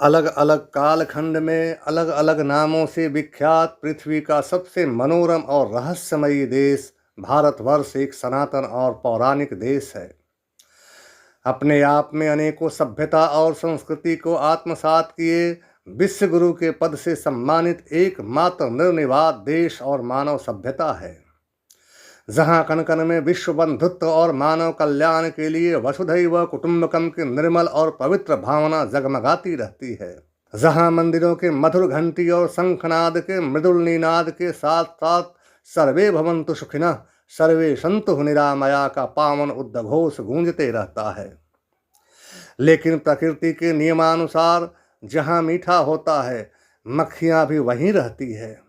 अलग अलग कालखंड में अलग अलग नामों से विख्यात पृथ्वी का सबसे मनोरम और रहस्यमयी देश भारतवर्ष एक सनातन और पौराणिक देश है। अपने आप में अनेकों सभ्यता और संस्कृति को आत्मसात किए विश्व गुरु के पद से सम्मानित एकमात्र निर्विवाद देश और मानव सभ्यता है, जहाँ कण कण में विश्व बंधुत्व और मानव कल्याण के लिए वसुधैव कुटुंबकम की निर्मल और पवित्र भावना जगमगाती रहती है। जहाँ मंदिरों के मधुर घंटी और शंखनाद के मृदुल निनाद के साथ साथ सर्वे भवन्तु सुखिनः सर्वे सन्तु निरामया का पावन उद्घोष गूंजते रहता है। लेकिन प्रकृति के नियमानुसार जहाँ मीठा होता है, मक्खियाँ भी वहीं रहती है।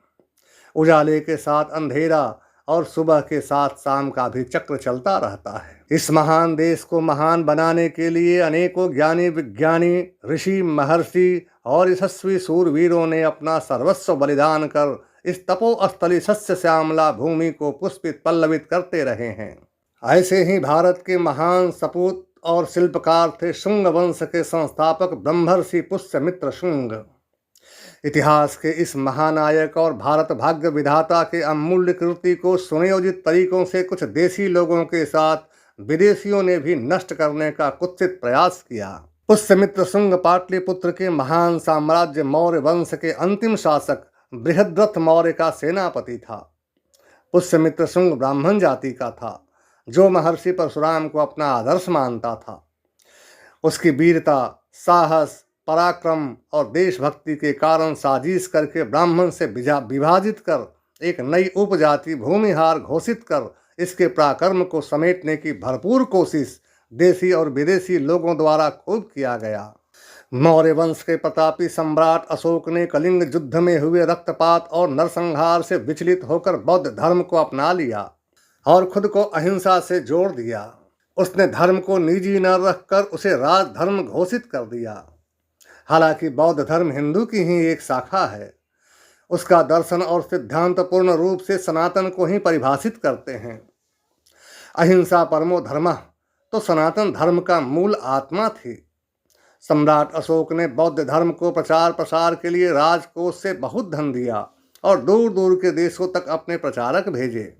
उजाले के साथ अंधेरा और सुबह के साथ शाम का भी चक्र चलता रहता है। इस महान देश को महान बनाने के लिए अनेकों ज्ञानी विज्ञानी ऋषि महर्षि और यशस्वी सूरवीरों ने अपना सर्वस्व बलिदान कर इस तपोस्थली सस्य श्यामला भूमि को पुष्पित पल्लवित करते रहे हैं। ऐसे ही भारत के महान सपूत और शिल्पकार थे शुंग वंश के संस्थापक ब्रह्मर्षि पुष्यमित्र शुंग। इतिहास के इस महानायक और भारत भाग्य विधाता के अमूल्य कृति को सुनियोजित तरीकों से कुछ देशी लोगों के साथ विदेशियों ने भी नष्ट करने का कुत्सित प्रयास किया। पुष्यमित्र शुंग पाटलिपुत्र के महान साम्राज्य मौर्य वंश के अंतिम शासक बृहद्रथ मौर्य का सेनापति था। पुष्यमित्र शुंग ब्राह्मण जाति का था, जो महर्षि परशुराम को अपना आदर्श मानता था। उसकी वीरता, साहस, पराक्रम और देशभक्ति के कारण साजिश करके ब्राह्मण से विभाजित कर एक नई उपजाति भूमिहार घोषित कर इसके पराक्रम को समेटने की भरपूर कोशिश देशी और विदेशी लोगों द्वारा खूब किया गया। मौर्य वंश के प्रतापी सम्राट अशोक ने कलिंग युद्ध में हुए रक्तपात और नरसंहार से विचलित होकर बौद्ध धर्म को अपना लिया और खुद को अहिंसा से जोड़ दिया। उसने धर्म को निजी न रखकर उसे राजधर्म घोषित कर दिया। हालांकि बौद्ध धर्म हिंदू की ही एक शाखा है, उसका दर्शन और सिद्धांत पूर्ण रूप से सनातन को ही परिभाषित करते हैं। अहिंसा परमो धर्मः तो सनातन धर्म का मूल आत्मा थी। सम्राट अशोक ने बौद्ध धर्म को प्रचार प्रसार के लिए राजकोष से बहुत धन दिया और दूर दूर के देशों तक अपने प्रचारक भेजे।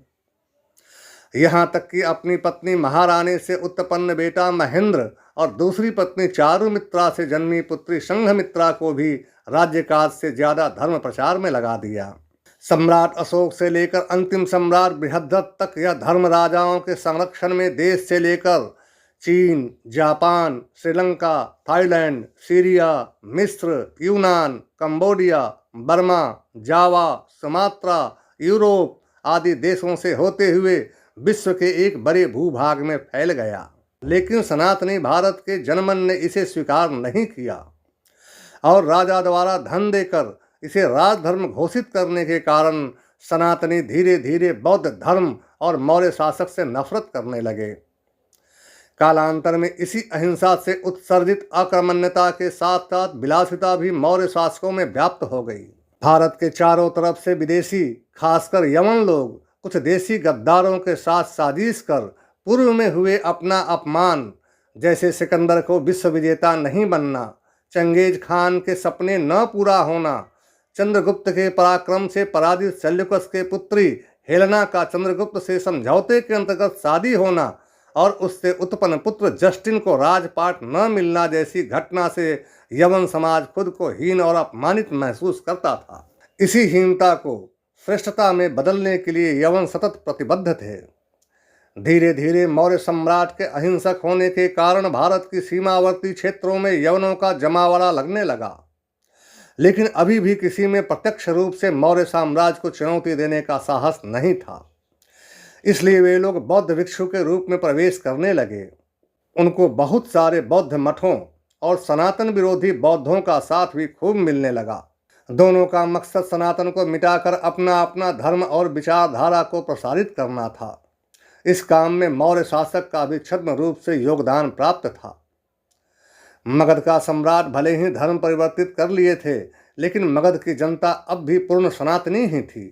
यहाँ तक कि अपनी पत्नी महारानी से उत्पन्न बेटा महेंद्र और दूसरी पत्नी चारुमित्रा से जन्मी पुत्री संघमित्रा को भी राज्यकाज से ज्यादा धर्म प्रचार में लगा दिया। सम्राट अशोक से लेकर अंतिम सम्राट बृहद्रथ तक यह धर्म राजाओं के संरक्षण में देश से लेकर चीन, जापान, श्रीलंका, थाईलैंड, सीरिया, मिस्र, यूनान, कंबोडिया, बर्मा, जावा, सुमात्रा, यूरोप आदि देशों से होते हुए विश्व के एक बड़े भूभाग में फैल गया। लेकिन सनातनी भारत के जनमन ने इसे स्वीकार नहीं किया और राजा द्वारा धन देकर इसे राजधर्म घोषित करने के कारण सनातनी धीरे धीरे बौद्ध धर्म और मौर्य शासक से नफरत करने लगे। कालांतर में इसी अहिंसा से उत्सर्जित अकर्मण्यता के साथ साथ विलासिता भी मौर्य शासकों में व्याप्त हो गई। भारत के चारों तरफ से विदेशी, खासकर यवन लोग कुछ देशी गद्दारों के साथ साजिश कर पूर्व में हुए अपना अपमान, जैसे सिकंदर को विश्व विजेता नहीं बनना, चंगेज खान के सपने न पूरा होना, चंद्रगुप्त के पराक्रम से पराजित सेल्युकस के पुत्री हेलेना का चंद्रगुप्त से समझौते के अंतर्गत शादी होना और उससे उत्पन्न पुत्र जस्टिन को राजपाट न मिलना जैसी घटना से यवन समाज खुद को हीन और अपमानित महसूस करता था। इसी हीनता को श्रेष्ठता में बदलने के लिए यवन सतत प्रतिबद्ध थे। धीरे धीरे मौर्य सम्राट के अहिंसक होने के कारण भारत की सीमावर्ती क्षेत्रों में यवनों का जमावड़ा लगने लगा, लेकिन अभी भी किसी में प्रत्यक्ष रूप से मौर्य साम्राज्य को चुनौती देने का साहस नहीं था। इसलिए वे लोग बौद्ध भिक्षु के रूप में प्रवेश करने लगे। उनको बहुत सारे बौद्ध मठों और सनातन विरोधी बौद्धों का साथ भी खूब मिलने लगा। दोनों का मकसद सनातन को मिटाकर अपना अपना धर्म और विचारधारा को प्रसारित करना था। इस काम में मौर्य शासक का भी छद्म रूप से योगदान प्राप्त था। मगध का सम्राट भले ही धर्म परिवर्तित कर लिए थे, लेकिन मगध की जनता अब भी पूर्ण सनातनी ही थी।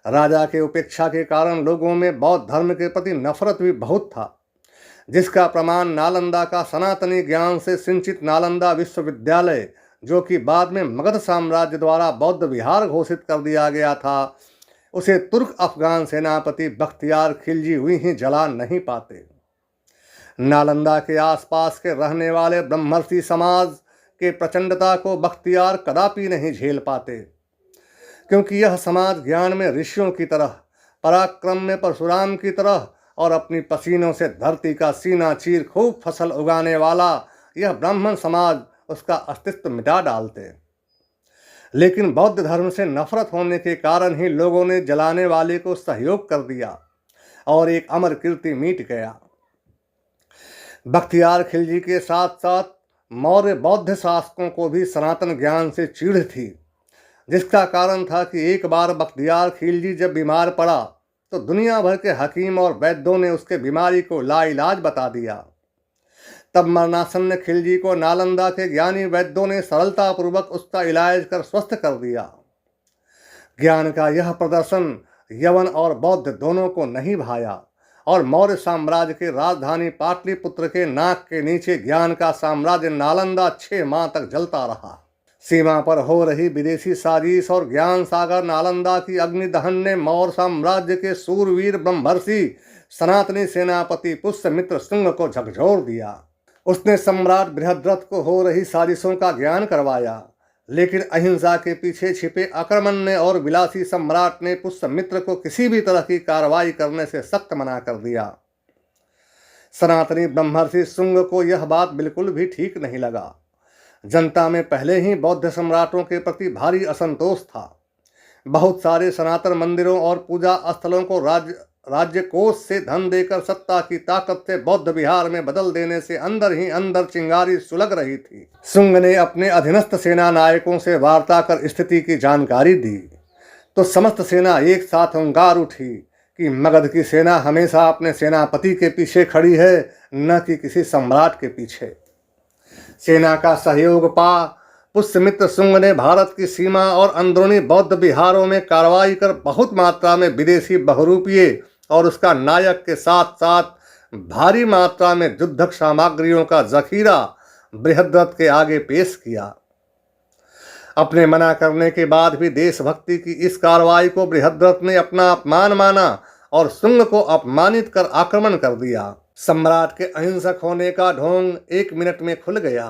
राजा के उपेक्षा के कारण लोगों में बौद्ध धर्म के प्रति नफरत भी बहुत था, जिसका प्रमाण नालंदा का सनातनी ज्ञान से सिंचित नालंदा विश्वविद्यालय जो कि बाद में मगध साम्राज्य द्वारा बौद्ध विहार घोषित कर दिया गया था, उसे तुर्क अफगान सेनापति बख्तियार खिलजी हुई ही जला नहीं पाते। नालंदा के आसपास के रहने वाले ब्रह्मर्षि समाज के प्रचंडता को बख्तियार कदापि नहीं झेल पाते, क्योंकि यह समाज ज्ञान में ऋषियों की तरह, पराक्रम में परशुराम की तरह और अपनी पसीनों से धरती का सीना चीर खूब फसल उगाने वाला यह ब्राह्मण समाज उसका अस्तित्व मिटा डालते। लेकिन बौद्ध धर्म से नफरत होने के कारण ही लोगों ने जलाने वाले को सहयोग कर दिया और एक अमर कीर्ति मिट गया। बख्तियार खिलजी के साथ साथ मौर्य बौद्ध शासकों को भी सनातन ज्ञान से चिढ़ थी, जिसका कारण था कि एक बार बख्तियार खिलजी जब बीमार पड़ा तो दुनिया भर के हकीम और वैद्यों ने उसके बीमारी को लाइलाज बता दिया। तब मरणासन्न खिलजी को नालंदा के ज्ञानी वैद्यों ने सरलतापूर्वक उसका इलाज कर स्वस्थ कर दिया। ज्ञान का यह प्रदर्शन यवन और बौद्ध दोनों को नहीं भाया और मौर्य साम्राज्य के राजधानी पाटलिपुत्र के नाक के नीचे ज्ञान का साम्राज्य नालंदा 6 माह तक जलता रहा। सीमा पर हो रही विदेशी साजिश और ज्ञान सागर नालंदा की अग्निदहन ने मौर्य साम्राज्य के सूरवीर ब्रह्मर्षि सनातनी सेनापति पुष्यमित्र शुंग को झकझोर दिया। उसने सम्राट बृहद्रथ को हो रही साजिशों का ज्ञान करवाया, लेकिन अहिंसा के पीछे छिपे अकर्मण्य और विलासी सम्राट ने पुष्यमित्र को किसी भी तरह की कार्रवाई करने से सख्त मना कर दिया। सनातनी ब्रह्मर्षि शुंग को यह बात बिल्कुल भी ठीक नहीं लगा। जनता में पहले ही बौद्ध सम्राटों के प्रति भारी असंतोष था। बहुत सारे सनातन मंदिरों और पूजा स्थलों को राज्य कोष से धन देकर सत्ता की ताकत से बौद्ध विहार में बदल देने से अंदर ही अंदर चिंगारी सुलग रही थी। शुंग ने अपने अधीनस्थ सेना नायकों से वार्ता कर स्थिति की जानकारी दी तो समस्त सेना एक साथ हुंकार उठी कि मगध की सेना हमेशा अपने सेनापति के पीछे खड़ी है, न कि किसी सम्राट के पीछे। सेना का सहयोग पा पुष्यमित्र शुंग ने भारत की सीमा और अंदरूनी बौद्ध विहारों में कार्रवाई कर बहुत मात्रा में विदेशी बहुरूपीय और उसका नायक के साथ साथ भारी मात्रा में युद्धक सामग्रियों का जखीरा बृहद्रथ के आगे पेश किया। अपने मना करने के बाद भी देशभक्ति की इस कार्रवाई को बृहद्रथ ने अपना अपमान माना और शुंग को अपमानित कर आक्रमण कर दिया। सम्राट के अहिंसक होने का ढोंग 1 मिनट में खुल गया।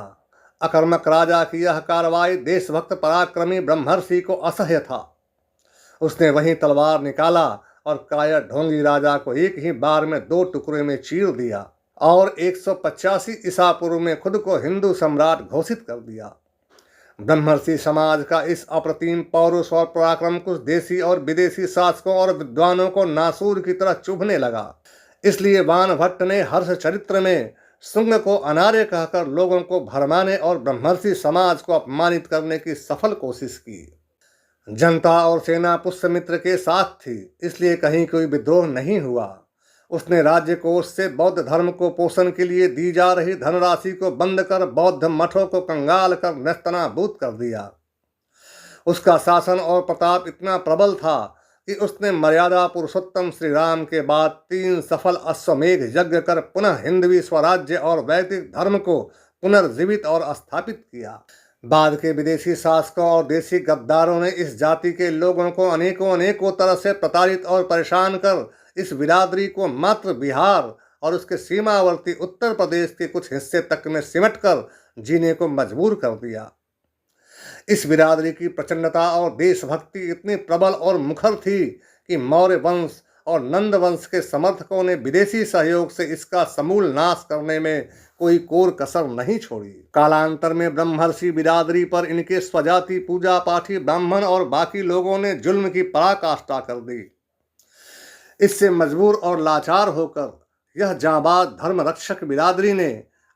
अकर्मक राजा की यह कार्रवाई देशभक्त पराक्रमी ब्रह्मर्षि को असह्य था। उसने वहीं तलवार निकाला और कायर ढोंगी राजा को एक ही बार में 2 टुकड़े में चीर दिया और 185 ईसा पूर्व में खुद को हिंदू सम्राट घोषित कर दिया। ब्रह्मर्षि समाज का इस अप्रतिम पौरुष और पराक्रम कुछ देशी और विदेशी शासकों और विद्वानों को नासूर की तरह चुभने लगा। इसलिए वानभट्ट ने हर्ष चरित्र में शुंग को अनार्य कहकर लोगों को भरमाने और ब्रह्मर्षि समाज को अपमानित करने की सफल कोशिश की। जनता और सेना पुष्यमित्र के साथ थी, इसलिए कहीं कोई विद्रोह नहीं हुआ। उसने राज्य कोष से बौद्ध धर्म को पोषण के लिए दी जा रही धनराशि को बंद कर बौद्ध मठों को कंगाल कर नेस्तनाबूद कर दिया। उसका शासन और प्रताप इतना प्रबल था कि उसने मर्यादा पुरुषोत्तम श्री राम के बाद 3 सफल अश्वमेघ यज्ञ कर पुनः हिंदवी स्वराज्य और वैदिक धर्म को पुनर्जीवित और स्थापित किया। बाद के विदेशी शासकों और देशी गद्दारों ने इस जाति के लोगों को अनेकों तरह से प्रताड़ित और परेशान कर इस बिरादरी को मात्र बिहार और उसके सीमावर्ती उत्तर प्रदेश के कुछ हिस्से तक में सिमट कर जीने को मजबूर कर दिया। इस बिरादरी की प्रचंडता और देशभक्ति इतनी प्रबल और मुखर थी कि मौर्य वंश और नंद वंश के समर्थकों ने विदेशी सहयोग से इसका समूल नाश करने में कोई कोर कसर नहीं छोड़ी। कालांतर में ब्रह्मर्षि बिरादरी पर इनके स्वजाति पूजा पाठी ब्राह्मण और बाकी लोगों ने जुल्म की पराकाष्ठा कर दी। इससे मजबूर और लाचार होकर यह जाबाज धर्म रक्षक बिरादरी ने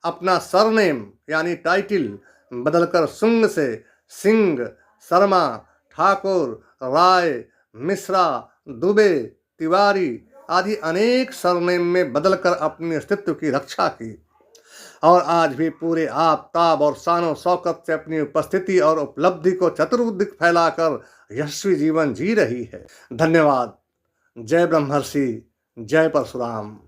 अपना सरनेम यानी टाइटिल बदलकर शुंग से सिंह, शर्मा, ठाकुर, राय, मिश्रा, दुबे, तिवारी आदि अनेक सरनेम में बदलकर अपने अस्तित्व की रक्षा की और आज भी पूरे आबताब और शानो शौकत से अपनी उपस्थिति और उपलब्धि को चतुर्दिक फैलाकर यशस्वी जीवन जी रही है। धन्यवाद। जय ब्रह्मर्षि, जय परशुराम।